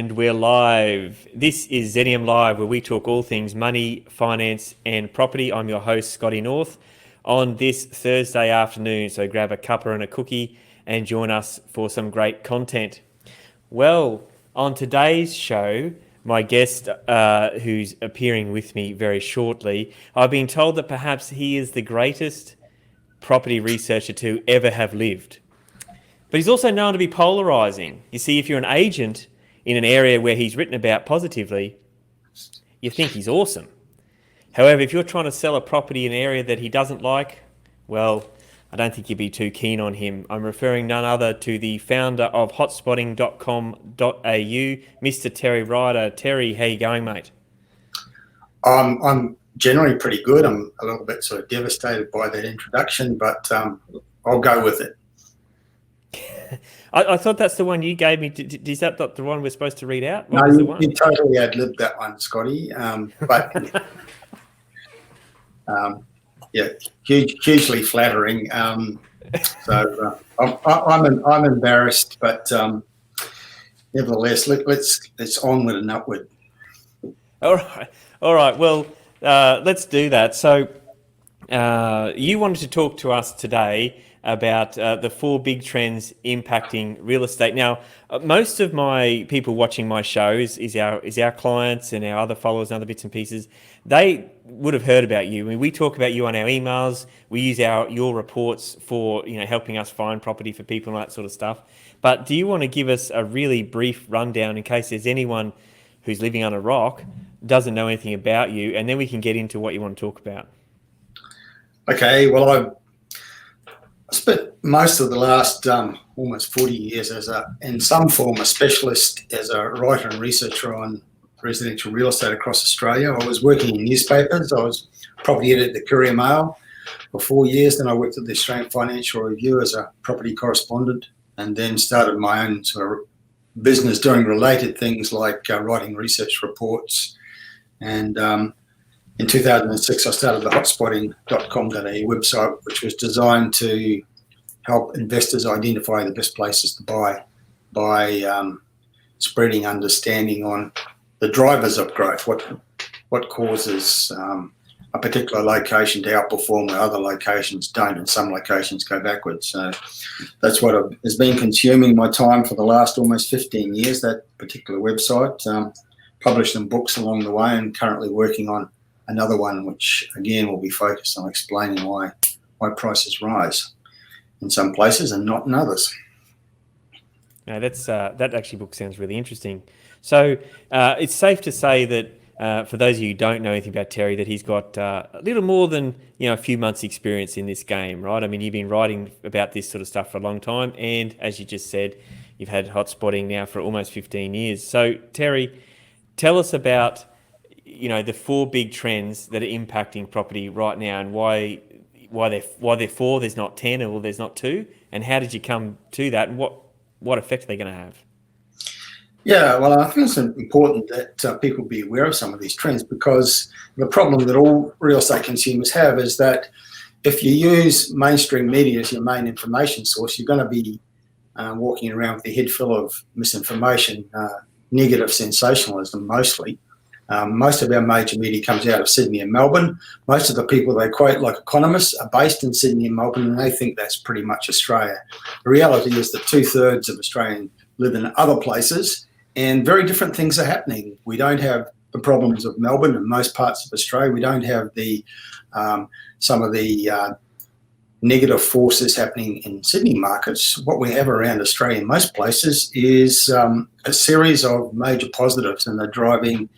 And we're live. This is ZM Live, where we talk all things money, finance, and property. I'm your host, Scotty North, on this Thursday afternoon. So grab a cuppa and a cookie and join us for some great content. Well, on today's show, my guest, who's appearing with me very shortly, I've been told that perhaps he is the greatest property researcher to ever have lived. But he's also known to be polarising. You see, if you're an agent in an area where he's written about positively, you think he's awesome. However, if you're trying to sell a property in an area that he doesn't like, well, I don't think you'd be too keen on him. I'm referring none other to the founder of hotspotting.com.au, Mr. Terry Ryder. Terry, how you going, mate? I'm generally pretty good. I'm a little bit sort of devastated by that introduction, but I'll go with it. I thought that's the one you gave me. Is that the one we're supposed to read out? No, you totally ad-libbed that one, Scotty. But yeah, hugely flattering. So I'm embarrassed, but nevertheless, let's onward and upward. All right. Well, let's do that. So you wanted to talk to us today about the 4 big trends impacting real estate. Now, most of my people watching my shows is our clients and our other followers and other bits and pieces. They would have heard about you. I mean, we talk about you on our emails. We use your reports for helping us find property for people and that sort of stuff. But do you want to give us a really brief rundown in case there's anyone who's living on a rock, doesn't know anything about you, and then we can get into what you want to talk about? Okay, well, I spent most of the last almost 40 years in some form a specialist as a writer and researcher on residential real estate across Australia. I was working in newspapers. I was property editor at the Courier Mail for 4 years. Then I worked at the Australian Financial Review as a property correspondent, and then started my own sort of business doing related things like writing research reports. And in 2006, I started the hotspotting.com.au website, which was designed to help investors identify the best places to buy by spreading understanding on the drivers of growth, what causes a particular location to outperform where other locations don't, and some locations go backwards. So that's what has been consuming my time for the last almost 15 years, that particular website. Published some books along the way, and currently working on another one, which again will be focused on explaining why prices rise in some places and not in others. Now that actually book sounds really interesting. So it's safe to say that for those of you who don't know anything about Terry, that he's got a little more than a few months' experience in this game, right? I mean, you've been writing about this sort of stuff for a long time, and as you just said, you've had Hotspotting now for almost 15 years. So Terry, tell us about the 4 big trends that are impacting property right now, and why they're 4, there's not 10, or there's not 2, and how did you come to that, and what effect are they going to have? Yeah, well, I think it's important that people be aware of some of these trends, because the problem that all real estate consumers have is that if you use mainstream media as your main information source, you're going to be walking around with your head full of misinformation, negative sensationalism mostly. Most of our major media comes out of Sydney and Melbourne. Most of the people they quote, like economists, are based in Sydney and Melbourne, and they think that's pretty much Australia. The reality is that 2/3 of Australians live in other places, and very different things are happening. We don't have the problems of Melbourne and most parts of Australia. We don't have some of the negative forces happening in Sydney markets. What we have around Australia in most places is a series of major positives, and they're driving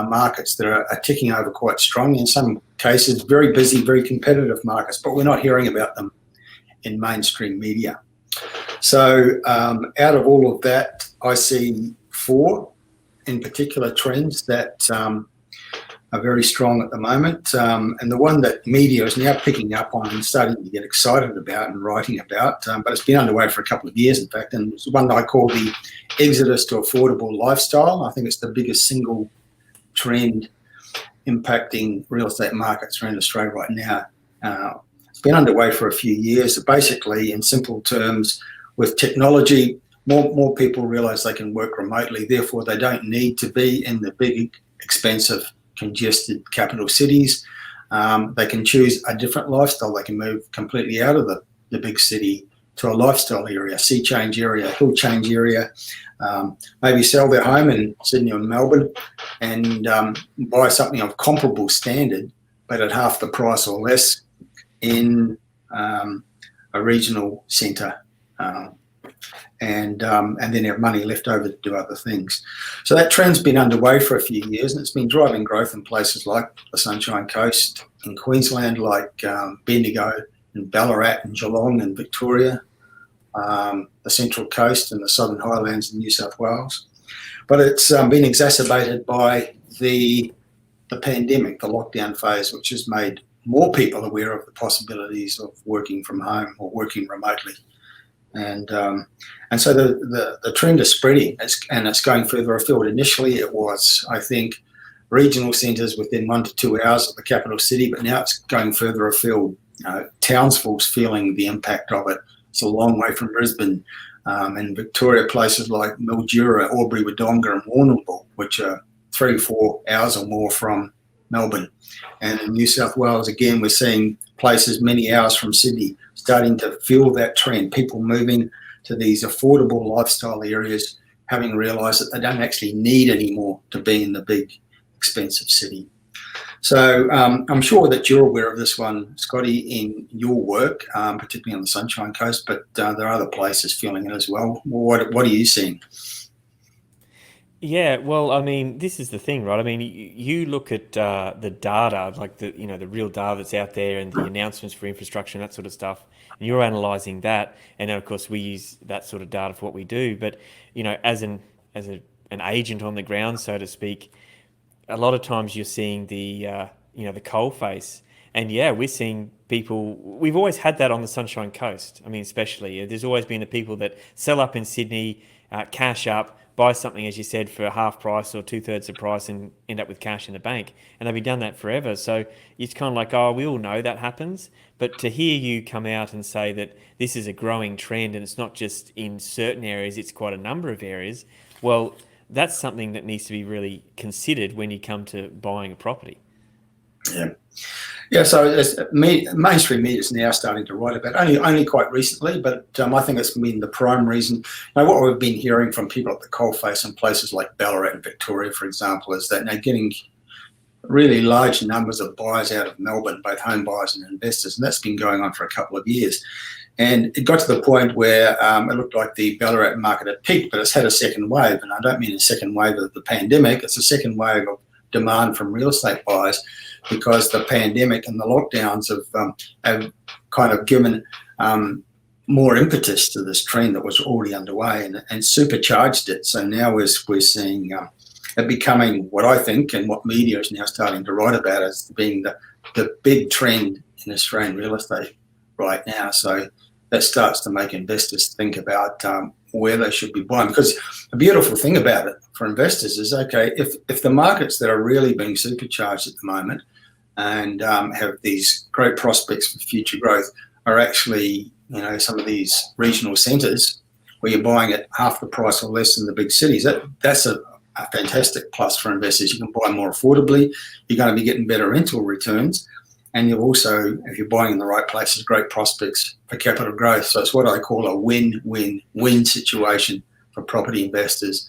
markets that are ticking over quite strongly. In some cases, very busy, very competitive markets, but we're not hearing about them in mainstream media. So out of all of that, I see 4 in particular trends that are very strong at the moment. And the one that media is now picking up on and starting to get excited about and writing about, but it's been underway for a couple of years, in fact, and it's one that I call the exodus to affordable lifestyle. I think it's the biggest single trend impacting real estate markets around Australia right now. It's been underway for a few years. Basically, in simple terms, with technology more people realise they can work remotely. Therefore, they don't need to be in the big, expensive, congested capital cities. They can choose a different lifestyle. They can move completely out of the big city to a lifestyle area, sea change area, hill change area, maybe sell their home in Sydney or Melbourne and buy something of comparable standard, but at half the price or less in a regional centre. And then have money left over to do other things. So that trend's been underway for a few years, and it's been driving growth in places like the Sunshine Coast in Queensland, like Bendigo and Ballarat and Geelong and Victoria, the Central Coast and the Southern Highlands in New South Wales. But it's been exacerbated by the pandemic, the lockdown phase, which has made more people aware of the possibilities of working from home or working remotely. And so the trend is spreading, and it's going further afield. Initially, it was, I think, regional centres within 1 to 2 hours of the capital city, but now it's going further afield. Townsville's feeling the impact of it. It's a long way from Brisbane. And Victoria, places like Mildura, Albury, Wodonga and Warrnambool, which are 3 or 4 hours or more from Melbourne. And in New South Wales, again, we're seeing places many hours from Sydney starting to feel that trend, people moving to these affordable lifestyle areas, having realised that they don't actually need any more to be in the big, expensive city. So I'm sure that you're aware of this one, Scotty, in your work, particularly on the Sunshine Coast, but there are other places feeling it as well. What are you seeing? Yeah, well, I mean, this is the thing, right? I mean, you look at the data, like the real data that's out there, and the announcements for infrastructure and that sort of stuff, and you're analysing that, and then of course we use that sort of data for what we do. But as an agent on the ground, so to speak, a lot of times you're seeing the coal face, and yeah, we're seeing people. We've always had that on the Sunshine Coast. I mean, especially there's always been the people that sell up in Sydney, cash up, buy something, as you said, for half price or 2/3 the price and end up with cash in the bank. And they've been done that forever. So it's kind of like, oh, we all know that happens. But to hear you come out and say that this is a growing trend and it's not just in certain areas, it's quite a number of areas, well, that's something that needs to be really considered when you come to buying a property. Yeah. So mainstream media is now starting to write about it, only quite recently, but I think it's been the prime reason. What we've been hearing from people at the coalface in places like Ballarat and Victoria, for example, is that they're getting really large numbers of buyers out of Melbourne, both home buyers and investors, and that's been going on for a couple of years. And it got to the point where it looked like the Ballarat market had peaked, but it's had a second wave, and I don't mean a second wave of the pandemic, it's a second wave of demand from real estate buyers, because the pandemic and the lockdowns have kind of given more impetus to this trend that was already underway and supercharged it. So now we're seeing it becoming what I think, and what media is now starting to write about, as being the big trend in Australian real estate right now. So that starts to make investors think about where they should be buying. Because the beautiful thing about it for investors is, okay, if the markets that are really being supercharged at the moment and have these great prospects for future growth are actually, some of these regional centres where you're buying at half the price or less than the big cities, that's a fantastic plus for investors. You can buy more affordably, you're going to be getting better rental returns, and you also, if you're buying in the right places, great prospects for capital growth. So it's what I call a win-win-win situation for property investors,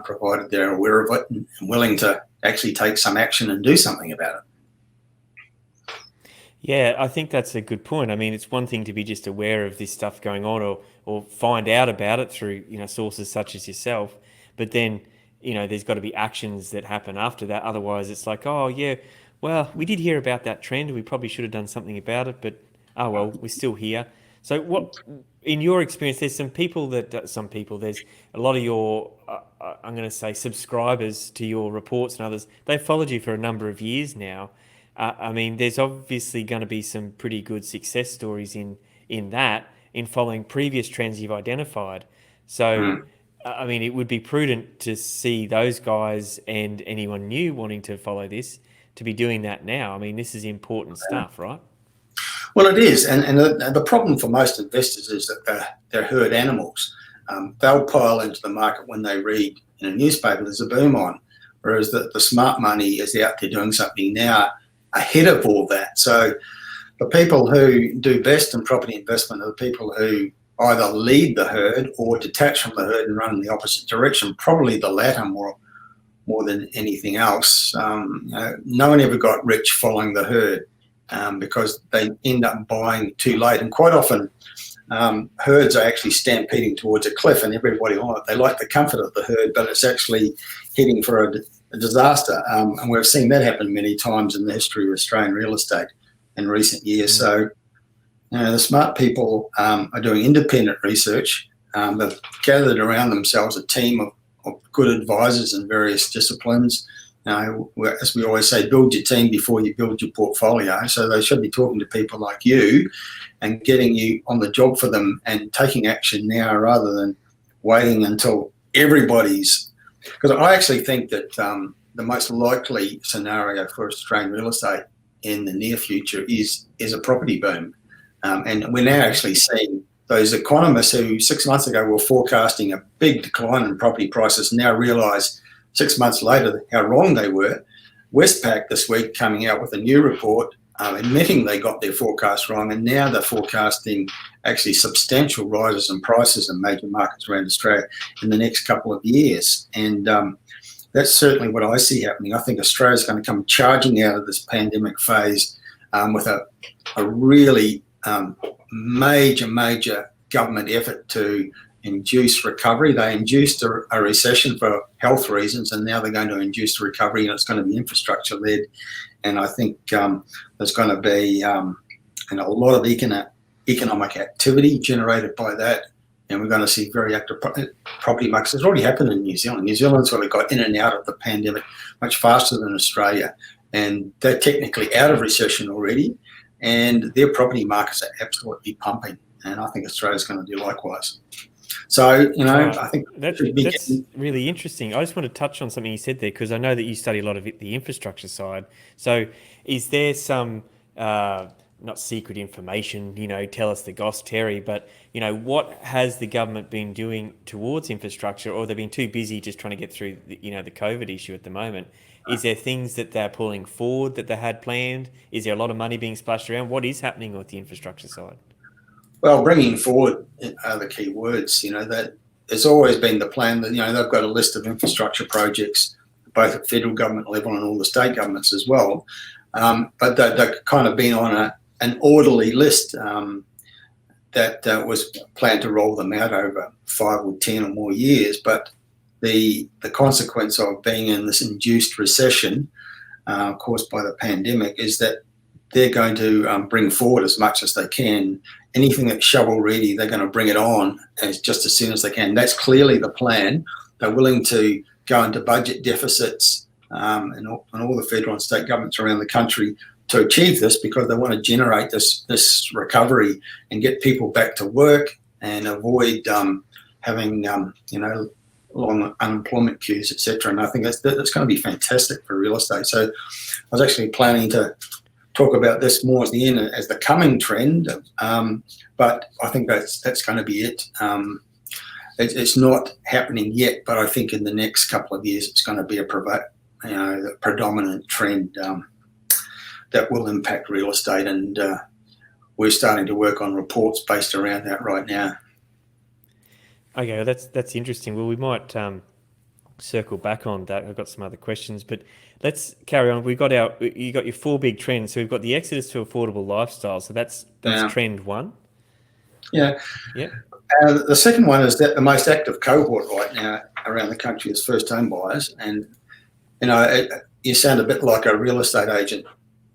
provided they're aware of it and willing to actually take some action and do something about it. Yeah, I think that's a good point. I mean, it's one thing to be just aware of this stuff going on, or find out about it through sources such as yourself, but then there's got to be actions that happen after that. Otherwise, it's like, oh yeah, well, we did hear about that trend. We probably should have done something about it, but oh well, we're still here. So, what, in your experience, there's there's a lot of your, I'm going to say, subscribers to your reports and others. They've followed you for a number of years now. I mean, there's obviously going to be some pretty good success stories in following previous trends you've identified. So, I mean, it would be prudent to see those guys and anyone new wanting to follow this to be doing that now. I mean, this is important stuff, right? Well, it is, and the problem for most investors is that they're herd animals. they'll pile into the market when they read in a newspaper there's a boom on, whereas the smart money is out there doing something now ahead of all that. So the people who do best in property investment are the people who either lead the herd or detach from the herd and run in the opposite direction, probably the latter more than anything else. No one ever got rich following the herd because they end up buying too late. And quite often, herds are actually stampeding towards a cliff, and everybody they like the comfort of the herd, but it's actually heading for a disaster. And we've seen that happen many times in the history of Australian real estate in recent years. So, the smart people are doing independent research. They've gathered around themselves a team of good advisors in various disciplines. As we always say, build your team before you build your portfolio. So they should be talking to people like you and getting you on the job for them and taking action now rather than waiting until everybody's. Because I actually think that the most likely scenario for Australian real estate in the near future is a property boom. And we're now actually seeing those economists who 6 months ago were forecasting a big decline in property prices now realise 6 months later how wrong they were. Westpac this week coming out with a new report admitting they got their forecast wrong, and now they're forecasting actually substantial rises in prices in major markets around Australia in the next couple of years. And that's certainly what I see happening. I think Australia's going to come charging out of this pandemic phase with a really major government effort to induce recovery. They induced a recession for health reasons, and now they're going to induce a recovery, and it's going to be infrastructure-led. And I think there's going to be a lot of economic activity generated by that, and we're going to see very active property markets. It's already happened in New Zealand. New Zealand's sort of got in and out of the pandemic much faster than Australia, and they're technically out of recession already, and their property markets are absolutely pumping, and I think Australia's going to do likewise. So, I think that's really interesting. I just want to touch on something you said there, because I know that you study a lot of the infrastructure side. So is there some, not secret information, tell us the goss, Terry, but, what has the government been doing towards infrastructure, or they've been too busy just trying to get through, the COVID issue at the moment? Is there things that they're pulling forward that they had planned? Is there a lot of money being splashed around? What is happening with the infrastructure side? Well, bringing forward are the key words. That there's always been the plan that, they've got a list of infrastructure projects, both at federal government level and all the state governments as well. But they've kind of been on an orderly list that was planned to roll them out over 5 or 10 or more years. But the consequence of being in this induced recession caused by the pandemic is that they're going to bring forward as much as they can. Anything that's shovel ready, they're going to bring it on just as soon as they can. That's clearly the plan. They're willing to go into budget deficits and all the federal and state governments around the country to achieve this, because they want to generate this recovery and get people back to work and avoid having long unemployment queues, etc. And I think that's going to be fantastic for real estate. So I was actually planning to talk about this more as the coming trend, but I think that's going to be it. It's not happening yet, but I think in the next couple of years it's going to be a predominant trend that will impact real estate, and we're starting to work on reports based around that right now. Okay, that's interesting. Well, we might circle back on that. I've got some other questions, but let's carry on. You got your 4 big trends. So we've got the exodus to affordable lifestyle. So that's trend 1. Yeah. Yeah. The second one is that the most active cohort right now around the country is first home buyers, and you sound a bit like a real estate agent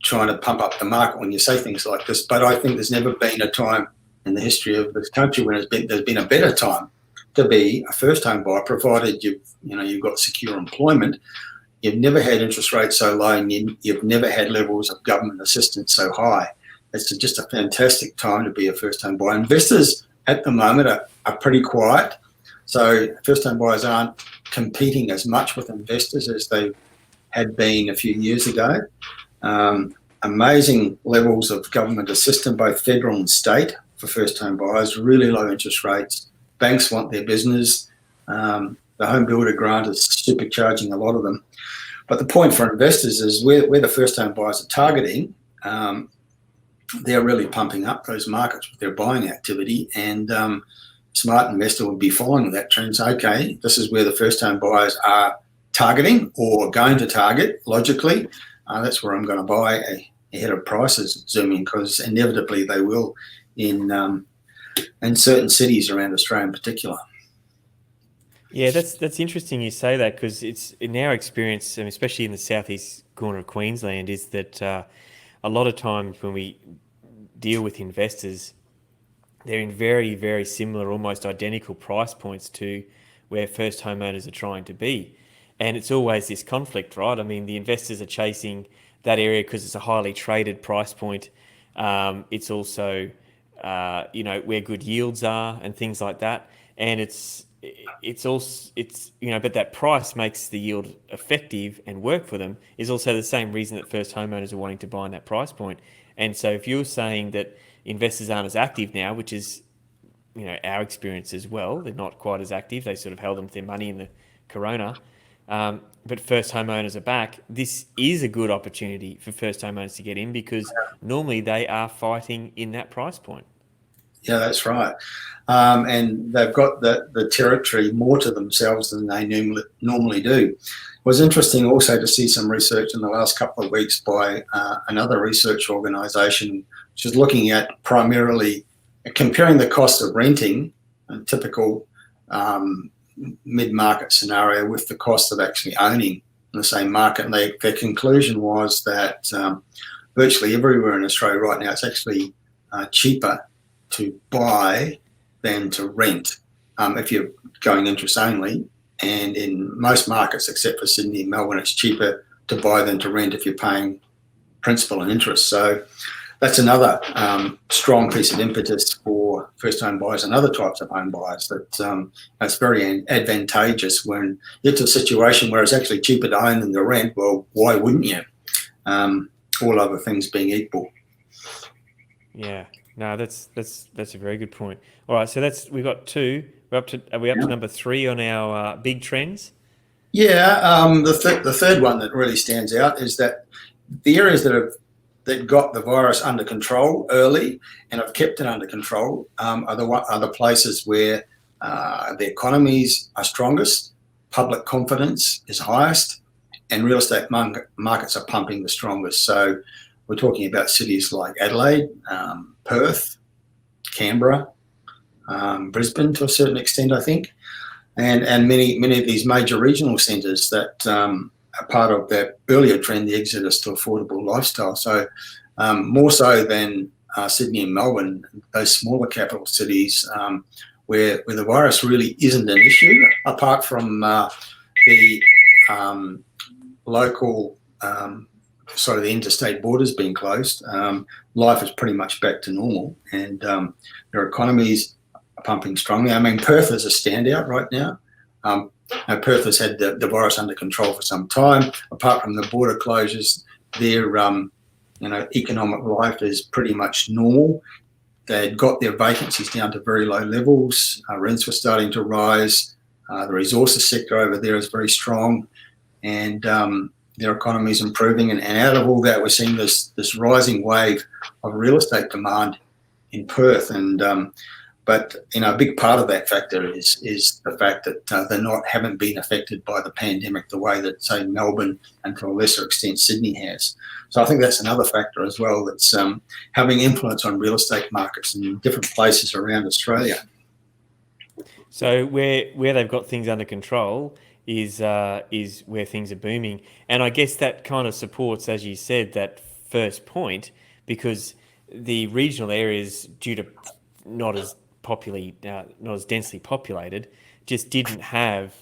trying to pump up the market when you say things like this. But I think there's never been a time in the history of this country when there's been a better time to be a first home buyer, provided you've got secure employment. You've never had interest rates so low, and you've never had levels of government assistance so high. It's just a fantastic time to be a first home buyer. Investors at the moment are pretty quiet, so first home buyers aren't competing as much with investors as they had been a few years ago. Amazing levels of government assistance, both federal and state, for first home buyers, really low interest rates, banks want their business. The home builder grant is supercharging a lot of them. But the point for investors is where the first home buyers are targeting, they're really pumping up those markets with their buying activity, and smart investor would be following that trend. So, okay, this is where the first home buyers are targeting or going to target logically. That's where I'm going to buy ahead of prices zooming, because inevitably they will in certain cities around Australia in particular. Yeah, that's interesting you say that, because it's in our experience, especially in the southeast corner of Queensland, is that a lot of times when we deal with investors, they're in very, very similar, almost identical price points to where first homeowners are trying to be. And it's always this conflict, right? I mean, the investors are chasing that area because it's a highly traded price point. It's also, where good yields are and things like that. And but that price makes the yield effective and work for them is also the same reason that first homeowners are wanting to buy in that price point. And so if you're saying that investors aren't as active now, which is, our experience as well, they're not quite as active. They sort of held on to their money in the corona. But first homeowners are back. This is a good opportunity for first homeowners to get in, because normally they are fighting in that price point. Yeah, that's right. And they've got the territory more to themselves than they normally do. It was interesting also to see some research in the last couple of weeks by another research organisation, which is looking at primarily comparing the cost of renting, a typical mid-market scenario, with the cost of actually owning in the same market. And their conclusion was that virtually everywhere in Australia right now, it's actually cheaper to buy than to rent if you're going interest only. And in most markets, except for Sydney and Melbourne, it's cheaper to buy than to rent if you're paying principal and interest. So that's another strong piece of impetus for first home buyers and other types of home buyers, that it's very advantageous when you get to a situation where it's actually cheaper to own than to rent. Well, why wouldn't you? All other things being equal. Yeah. No, that's a very good point. All right, so we've got two. Are we up to number 3 on our big trends? Yeah, the third one that really stands out is that the areas that got the virus under control early and have kept it under control are the places where the economies are strongest, public confidence is highest, and real estate markets are pumping the strongest. So we're talking about cities like Adelaide, Perth, Canberra, Brisbane to a certain extent, I think, and many of these major regional centres that are part of that earlier trend, the exodus to affordable lifestyle. So more so than Sydney and Melbourne, those smaller capital cities where the virus really isn't an issue, apart from the local the interstate borders being closed. Life is pretty much back to normal, and their economies are pumping strongly. I mean, Perth is a standout right now. Perth has had the virus under control for some time. Apart from the border closures, their economic life is pretty much normal. They'd got their vacancies down to very low levels. Rents were starting to rise. The resources sector over there is very strong, and their economy is improving. And out of all that, we're seeing this rising wave of real estate demand in Perth. And but a big part of that factor is the fact that they haven't been affected by the pandemic the way that, say, Melbourne and to a lesser extent Sydney has. So I think that's another factor as well that's having influence on real estate markets in different places around Australia. So where they've got things under control is where things are booming, and I guess that kind of supports, as you said, that first point, because the regional areas, due to not as densely populated, just didn't have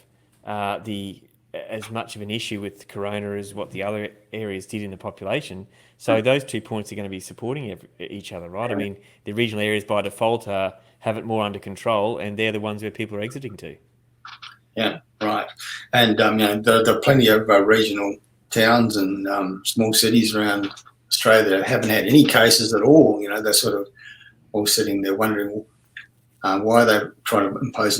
as much of an issue with corona as what the other areas did in the population. So those 2 points are going to be supporting each other, right? I mean, the regional areas by default have it more under control, and they're the ones where people are exiting to. Yeah, right. And there are plenty of regional towns and small cities around Australia that haven't had any cases at all. They're sort of all sitting there wondering, Why are they trying to impose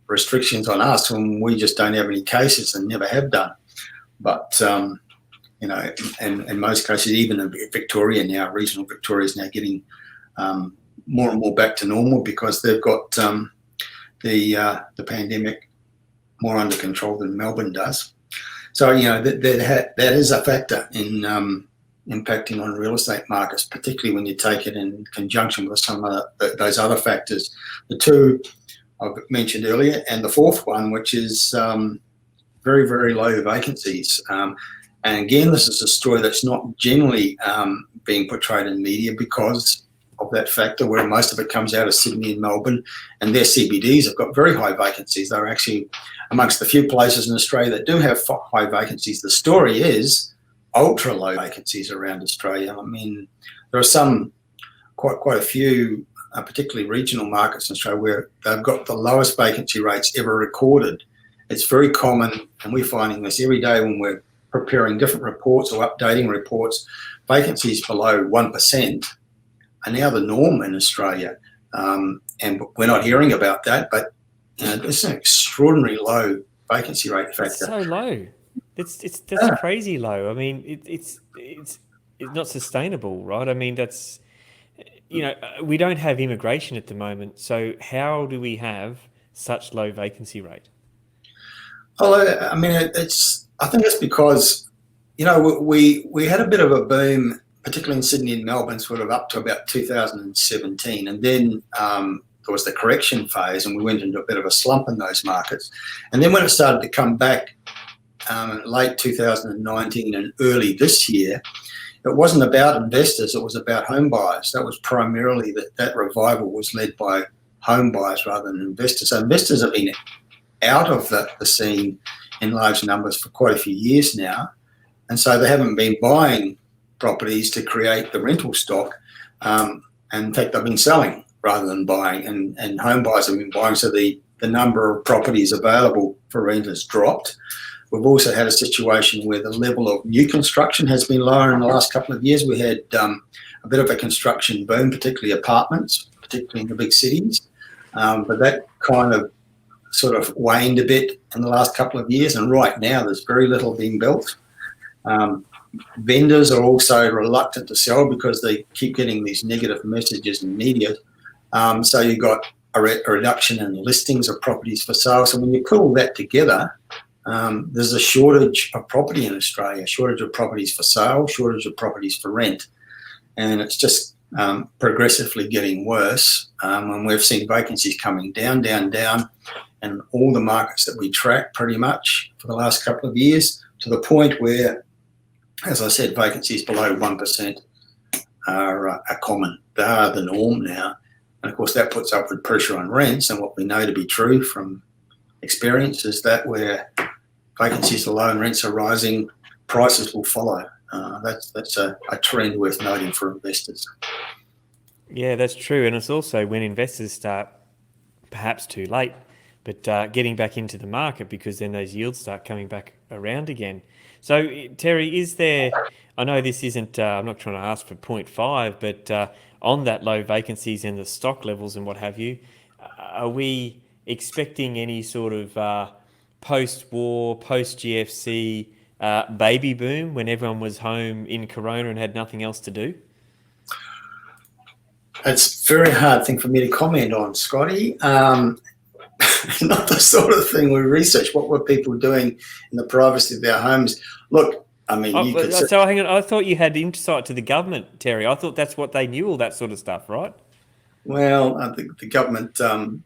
restrictions on us when we just don't have any cases and never have done? But in most cases, even in Victoria now, regional Victoria is now getting more and more back to normal because they've got the pandemic more under control than Melbourne does. So that is a factor in impacting on real estate markets, particularly when you take it in conjunction with some of those other factors. The two I've mentioned earlier, and the fourth one, which is very, very low vacancies. And again, this is a story that's not generally being portrayed in media because of that factor, where most of it comes out of Sydney and Melbourne, and their CBDs have got very high vacancies. They're actually amongst the few places in Australia that do have high vacancies. The story is ultra low vacancies around Australia. I mean, there are quite a few, particularly regional markets in Australia, where they've got the lowest vacancy rates ever recorded. It's very common, and we're finding this every day when we're preparing different reports or updating reports. Vacancies below 1% are now the norm in Australia, and we're not hearing about that, but it's an extraordinary low vacancy rate factor. It's so low. That's crazy low. I mean, it's not sustainable, right? I mean, that's we don't have immigration at the moment, so how do we have such low vacancy rate? Well, I mean, I think it's because we had a bit of a boom, particularly in Sydney and Melbourne, sort of up to about 2017, and then there was the correction phase, and we went into a bit of a slump in those markets. And then when it started to come back late 2019 and early this year, it wasn't about investors, it was about home buyers. That was primarily that revival was led by home buyers rather than investors. So investors have been out of the scene in large numbers for quite a few years now, and so they haven't been buying properties to create the rental stock. And in fact, they've been selling rather than buying, and home buyers have been buying, so the number of properties available for rent has dropped. We've also had a situation where the level of new construction has been lower in the last couple of years. We had a bit of a construction boom, particularly apartments, particularly in the big cities, but that kind of sort of waned a bit in the last couple of years, and right now there's very little being built. Vendors are also reluctant to sell because they keep getting these negative messages in media. So you've got a reduction in listings of properties for sale. So when you put all that together, there's a shortage of property in Australia, shortage of properties for sale, shortage of properties for rent. And it's just progressively getting worse. And we've seen vacancies coming down, and all the markets that we track pretty much for the last couple of years, to the point where, as I said, vacancies below 1% are common. They are the norm now. And of course, that puts upward pressure on rents. And what we know to be true from experience is that where vacancies are low and rents are rising, prices will follow. That's a trend worth noting for investors. Yeah, that's true. And it's also when investors start, perhaps too late, but getting back into the market, because then those yields start coming back around again. So, Terry, is there, I know this isn't, I'm not trying to ask for 0.5, but on that low vacancies and the stock levels and what have you, are we expecting any sort of post-war, post-GFC baby boom when everyone was home in Corona and had nothing else to do? It's a very hard thing for me to comment on, Scotty. Not the sort of thing we research. What were people doing in the privacy of their homes? Look, I mean, so hang on. I thought you had insight to the government, Terry. I thought that's what they knew, all that sort of stuff, right? Well, I think the government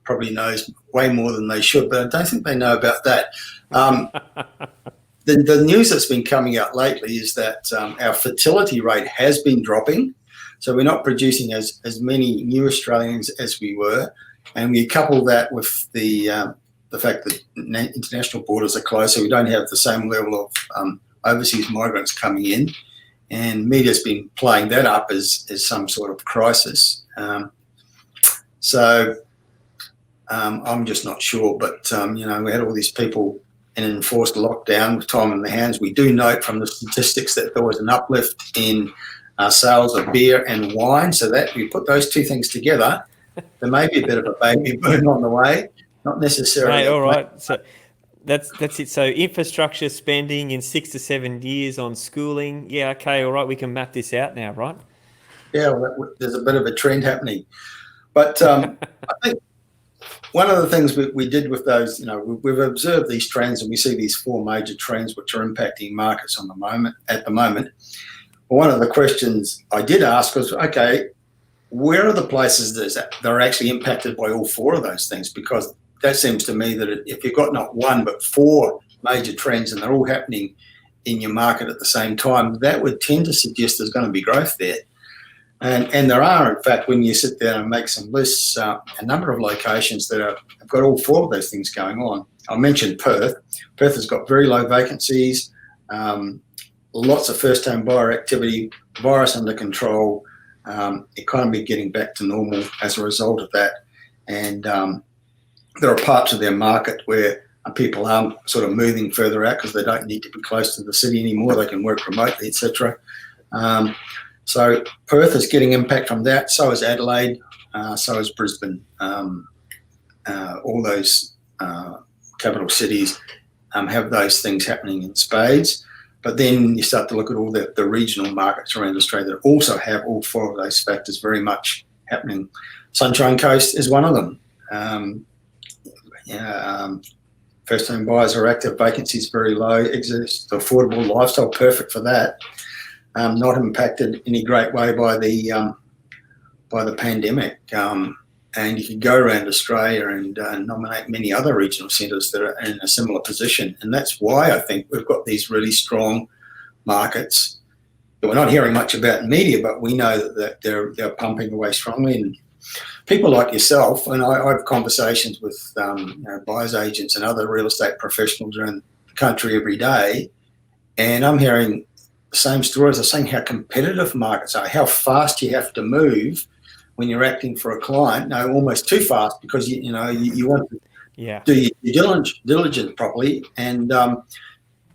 probably knows way more than they should, but I don't think they know about that. The news that's been coming out lately is that our fertility rate has been dropping. So we're not producing as many new Australians as we were. And we couple that with the fact that international borders are closed, so we don't have the same level of overseas migrants coming in. And media's been playing that up as some sort of crisis. So I'm just not sure. But, we had all these people in an enforced lockdown with time in their hands. We do note from the statistics that there was an uplift in sales of beer and wine. So that you put those two things together, there may be a bit of a baby boom on the way, not necessarily. Mate, all right. So that's it. So infrastructure spending in 6 to 7 years on schooling. Yeah, okay, all right. We can map this out now, right? Yeah, well, there's a bit of a trend happening. But I think one of the things we did with those, we've observed these trends, and we see these four major trends which are impacting markets at the moment. One of the questions I did ask was, okay, where are the places that are actually impacted by all four of those things? Because that seems to me that if you've got not one but four major trends and they're all happening in your market at the same time, that would tend to suggest there's going to be growth there. And there are, in fact, when you sit down and make some lists, a number of locations that have got all four of those things going on. I mentioned Perth. Perth has got very low vacancies, lots of first-home buyer activity, virus under control, economy getting back to normal as a result of that. And there are parts of their market where people are sort of moving further out because they don't need to be close to the city anymore. They can work remotely, etc. So Perth is getting impact from that. So is Adelaide. So is Brisbane. All those capital cities have those things happening in spades. But then you start to look at all the regional markets around Australia that also have all four of those factors very much happening. Sunshine Coast is one of them. First-home buyers are active, vacancies very low, exist affordable lifestyle, perfect for that. Not impacted any great way by the pandemic. And you can go around Australia and nominate many other regional centres that are in a similar position. And that's why I think we've got these really strong markets that we're not hearing much about in media, but we know that they're pumping away strongly. And people like yourself, and I have conversations with buyers agents and other real estate professionals around the country every day, and I'm hearing the same stories. They're saying how competitive markets are, how fast you have to move when you're acting for a client. No, almost too fast, because you want to do your diligence properly, and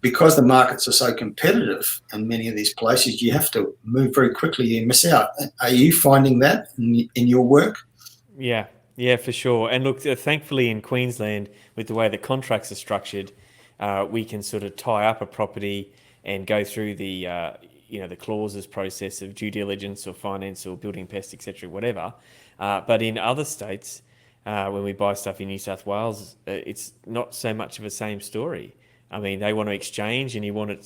because the markets are so competitive in many of these places, you have to move very quickly. You miss out. Are you finding that in your work? Yeah, for sure. And look, thankfully in Queensland, with the way the contracts are structured, we can sort of tie up a property and go through the the clauses process of due diligence or finance or building pest, etc., whatever. But in other states, when we buy stuff in New South Wales, it's not so much of the same story. I mean, they want to exchange, and you want it.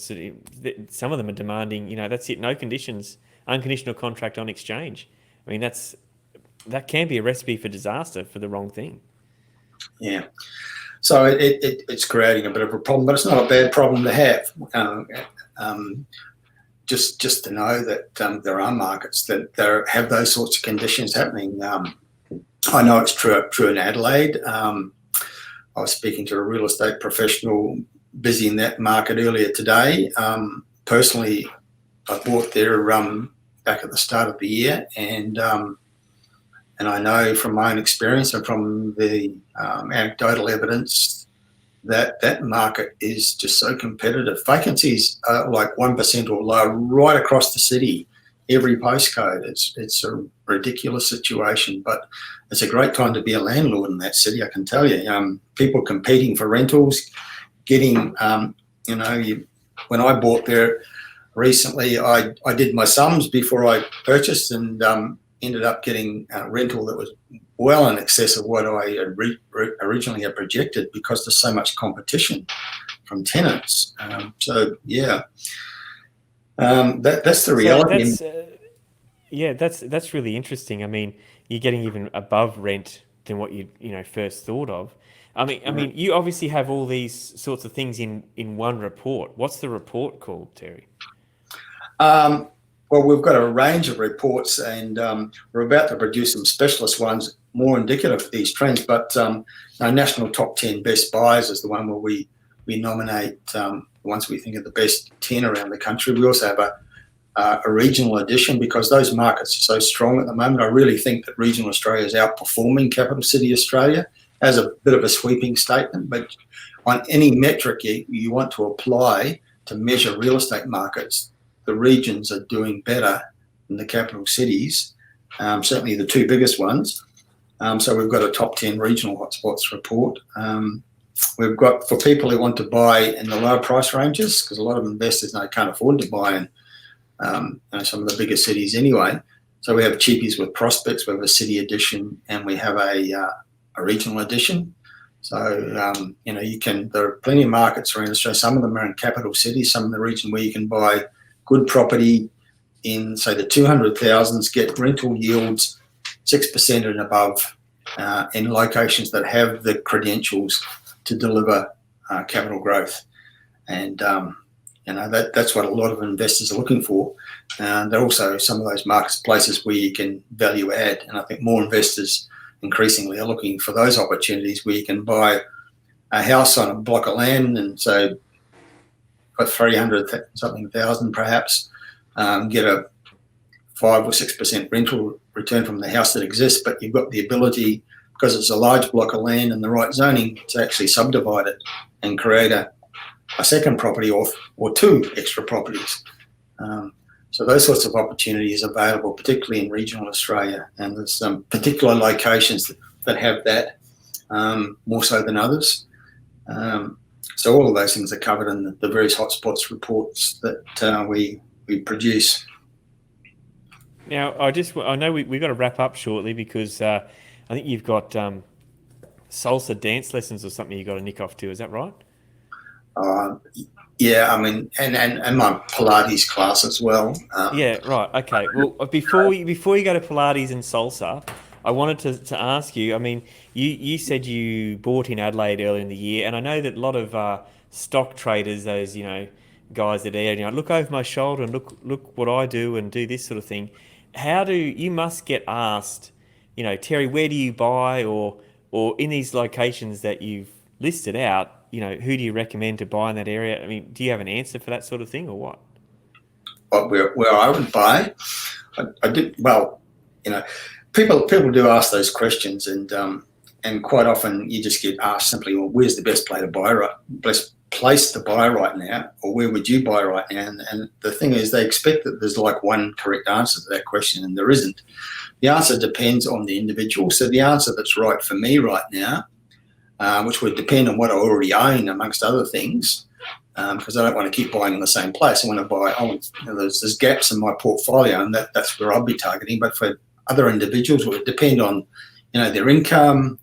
Some of them are demanding, that's it, no conditions, unconditional contract on exchange. I mean, that can be a recipe for disaster for the wrong thing. Yeah. So it's creating a bit of a problem, but it's not a bad problem to have. Just to know that there are markets that have those sorts of conditions happening. I know it's true in Adelaide. I was speaking to a real estate professional busy in that market earlier today. Personally, I bought there back at the start of the year, and I know from my own experience and from the anecdotal evidence that market is just so competitive. Vacancies are like 1% or lower right across the city, every postcode. It's a ridiculous situation, but it's a great time to be a landlord in that city, I can tell you. People competing for rentals, getting, when I bought there recently, I did my sums before I purchased, and ended up getting a rental that was well in excess of what I had originally had projected, because there's so much competition from tenants. That's the reality. That's really interesting. I mean, you're getting even above rent than what you first thought of. I mean, you obviously have all these sorts of things in one report. What's the report called, Terry? Well, we've got a range of reports, and we're about to produce some specialist ones more indicative of these trends. But our National Top 10 Best Buys is the one where we nominate ones we think are the best 10 around the country. We also have a regional edition, because those markets are so strong at the moment. I really think that regional Australia is outperforming capital city Australia, as a bit of a sweeping statement. But on any metric you want to apply to measure real estate markets, the regions are doing better than the capital cities, certainly the two biggest ones. So we've got a top 10 regional hotspots report. We've got, for people who want to buy in the lower price ranges, because a lot of investors now can't afford to buy in some of the bigger cities anyway. So we have cheapies with prospects, we have a city edition, and we have a regional edition. So, there are plenty of markets around Australia. Some of them are in capital cities, some in the region where you can buy good property in, say, the 200,000s, get rental yields 6% and above in locations that have the credentials to deliver capital growth. And, that's what a lot of investors are looking for. And there are also some of those marketplaces where you can value add. And I think more investors increasingly are looking for those opportunities where you can buy a house on a block of land and so for 300-something thousand perhaps, get a 5 or 6% rental return from the house that exists, but you've got the ability, because it's a large block of land and the right zoning, to actually subdivide it and create a second property or two extra properties. So those sorts of opportunities are available, particularly in regional Australia, and there's some particular locations that have that more so than others. So all of those things are covered in the various hotspots reports that we produce. Now, I know we've got to wrap up shortly because I think you've got salsa dance lessons or something you've got to nick off to. Is that right? Yeah, I mean, and my Pilates class as well. Yeah, right. Okay. Well, before you go to Pilates and salsa, I wanted to ask you. I mean, you said you bought in Adelaide earlier in the year, and I know that a lot of stock traders, those guys that are look over my shoulder and look what I do and do this sort of thing. You must get asked, Terry, where do you buy, or in these locations that you've listed out, who do you recommend to buy in that area? I mean, do you have an answer for that sort of thing or what? Where I would buy, I did well. People do ask those questions, and quite often you just get asked simply, well, where's the best place to buy right now, or where would you buy right now? And the thing is, they expect that there's like one correct answer to that question, and there isn't. The answer depends on the individual. So the answer that's right for me right now, which would depend on what I already own, amongst other things, because I don't want to keep buying in the same place. I want to buy. There's gaps in my portfolio, and that's where I'll be targeting. But for other individuals, it would depend on, their income,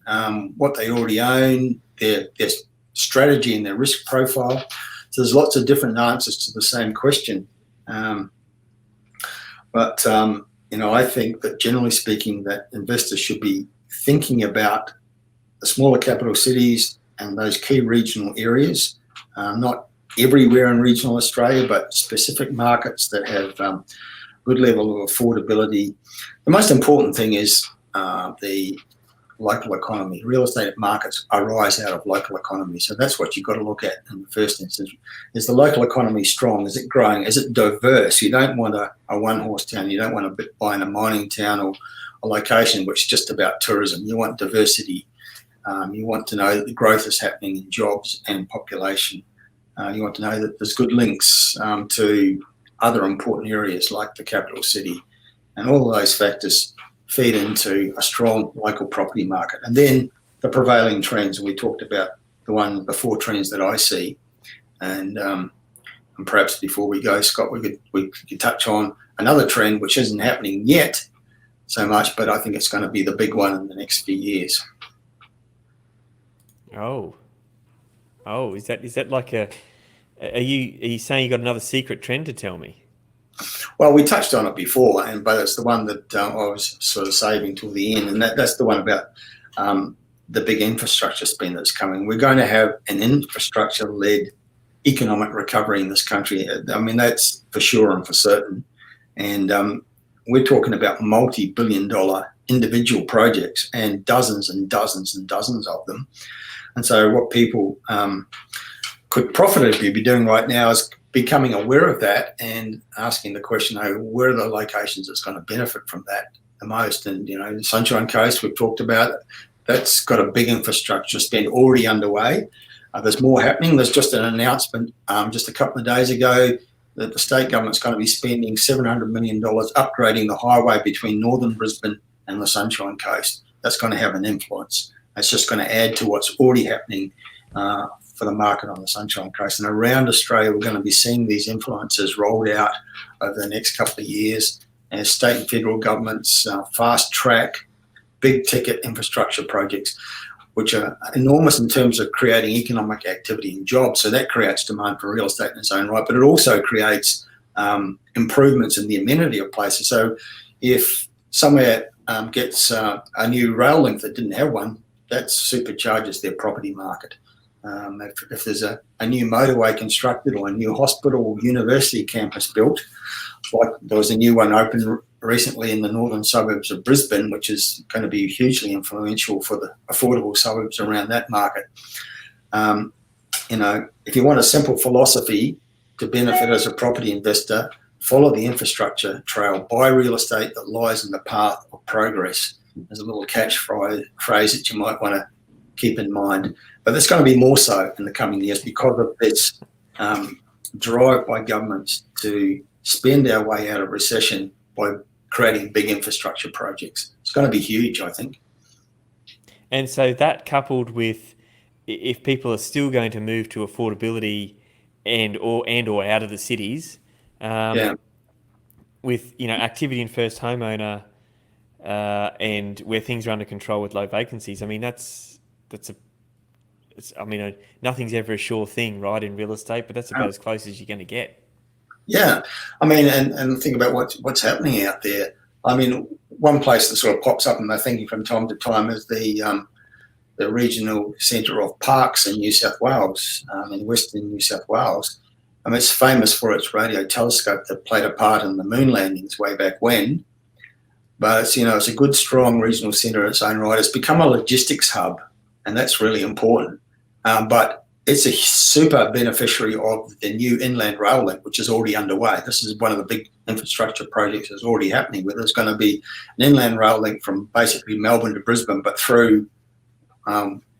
what they already own, their strategy and their risk profile. So there's lots of different answers to the same question. But I think that generally speaking, that investors should be thinking about the smaller capital cities and those key regional areas, not everywhere in regional Australia, but specific markets that have good level of affordability. The most important thing is the local economy. Real estate markets arise out of local economy. So that's what you've got to look at in the first instance. Is the local economy strong? Is it growing? Is it diverse? You don't want a one-horse town. You don't want to buy in a mining town or a location which is just about tourism. You want diversity. You want to know that the growth is happening in jobs and population. You want to know that there's good links to other important areas like the capital city. And all of those factors feed into a strong local property market. And then the prevailing trends, we talked about the 4 trends that I see. And perhaps before we go, Scott, we could touch on another trend which isn't happening yet so much, but I think it's going to be the big one in the next few years. Oh, is that like are you saying you got another secret trend to tell me? Well, we touched on it before, but it's the one that I was sort of saving till the end, and that's the one about the big infrastructure spend that's coming. We're going to have an infrastructure-led economic recovery in this country. I mean, that's for sure and for certain. And we're talking about multi-billion-dollar individual projects and dozens and dozens and dozens of them. And so what people could profitably be doing right now is becoming aware of that and asking the question, where are the locations that's going to benefit from that the most? And, the Sunshine Coast, we've talked about, that's got a big infrastructure spend already underway. There's more happening. There's just an announcement just a couple of days ago that the state government's going to be spending $700 million upgrading the highway between northern Brisbane and the Sunshine Coast. that's going to have an influence. It's just going to add to what's already happening for the market on the Sunshine Coast. And around Australia, we're going to be seeing these influences rolled out over the next couple of years as state and federal governments fast track big ticket infrastructure projects, which are enormous in terms of creating economic activity and jobs. So that creates demand for real estate in its own right, but it also creates improvements in the amenity of places. So if somewhere gets a new rail link that didn't have one, that supercharges their property market. If there's a new motorway constructed or a new hospital or university campus built, like there was a new one open recently in the northern suburbs of Brisbane, which is going to be hugely influential for the affordable suburbs around that market. If you want a simple philosophy to benefit as a property investor, follow the infrastructure trail, buy real estate that lies in the path of progress. There's a little catchphrase that you might want to keep in mind. But there's going to be more so in the coming years because of this drive by governments to spend our way out of recession by creating big infrastructure projects. It's going to be huge, I think. And so that coupled with if people are still going to move to affordability and or out of the cities, with activity in first homeowner and where things are under control with low vacancies, I mean nothing's ever a sure thing, right, in real estate, but that's about as close as you're going to get. Yeah, I mean, and think about what's happening out there. I mean, one place that sort of pops up in my thinking from time to time is the regional centre of parks in New South Wales, in Western New South Wales. I mean, it's famous for its radio telescope that played a part in the moon landings way back when. But it's a good, strong regional centre in its own right. It's become a logistics hub, and that's really important. But it's a super beneficiary of the new inland rail link, which is already underway. This is one of the big infrastructure projects that's already happening, where there's going to be an inland rail link from basically Melbourne to Brisbane, but through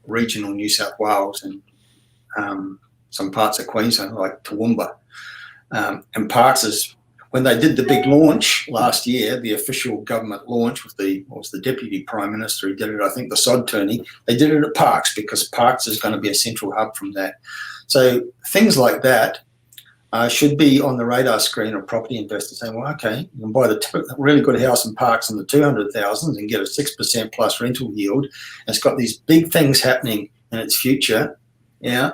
regional New South Wales and some parts of Queensland, like Toowoomba. And Parks is, when they did the big launch last year, the official government launch with the Deputy Prime Minister who did it, I think the sod turning, they did it at Parks because Parks is going to be a central hub from that. So things like that should be on the radar screen of property investors saying, well, okay, you can buy the really good house in Parks in the 200,000 and get a 6% plus rental yield. And it's got these big things happening in its future. Yeah,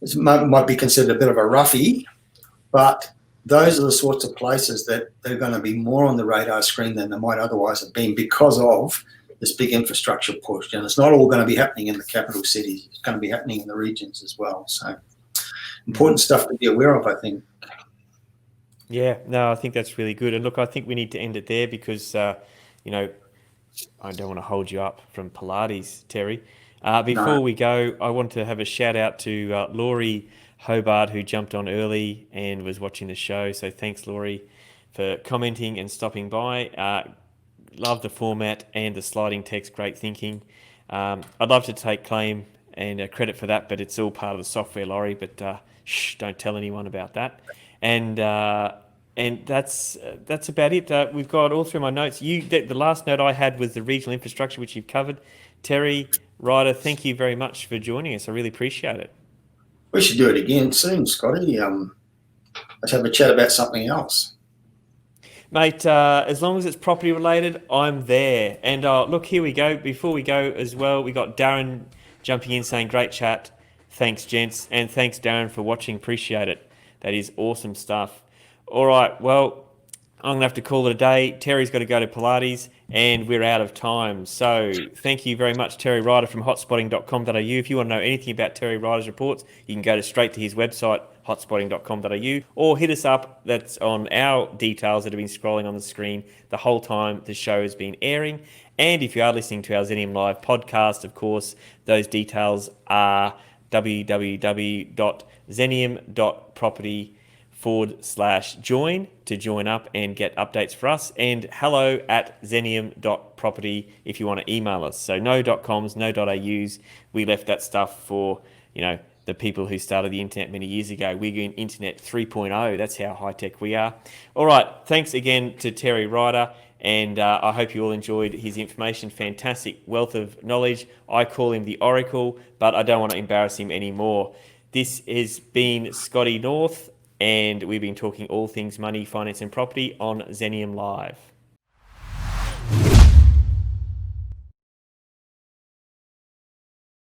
it might be considered a bit of a roughie, but those are the sorts of places that they're going to be more on the radar screen than they might otherwise have been because of this big infrastructure push. And it's not all going to be happening in the capital cities. It's going to be happening in the regions as well. So important stuff to be aware of, I think. Yeah, no, I think that's really good. And look, I think we need to end it there because, I don't want to hold you up from Pilates, Terry. Before we go, I want to have a shout out to Laurie Hobart, who jumped on early and was watching the show. So thanks, Laurie, for commenting and stopping by. Love the format and the sliding text. Great thinking. I'd love to take claim and credit for that, but it's all part of the software, Laurie. But don't tell anyone about that. And that's about it. We've got all through my notes. The last note I had was the regional infrastructure, which you've covered. Terry Ryder, thank you very much for joining us. I really appreciate it. We should do it again soon, Scotty. Let's have a chat about something else. Mate, as long as it's property related, I'm there. And look, here we go. Before we go as well, we got Darren jumping in saying, great chat. Thanks, gents. And thanks, Darren, for watching. Appreciate it. That is awesome stuff. All right, well, I'm going to have to call it a day. Terry's got to go to Pilates and we're out of time. So thank you very much, Terry Ryder from hotspotting.com.au. If you want to know anything about Terry Ryder's reports, you can go straight to his website, hotspotting.com.au, or hit us up. That's on our details that have been scrolling on the screen the whole time the show has been airing. And if you are listening to our Xenium Live podcast, of course, those details are www.xenium.property/join to join up and get updates for us, and hello@xenium.property if you want to email us. So no .coms, no .aus. We left that stuff for, the people who started the internet many years ago. We're in internet 3.0. That's how high tech we are. All right. Thanks again to Terry Ryder. And I hope you all enjoyed his information. Fantastic wealth of knowledge. I call him the Oracle, but I don't want to embarrass him anymore. This has been Scotty North, and we've been talking all things money, finance, and property on Zenium Live.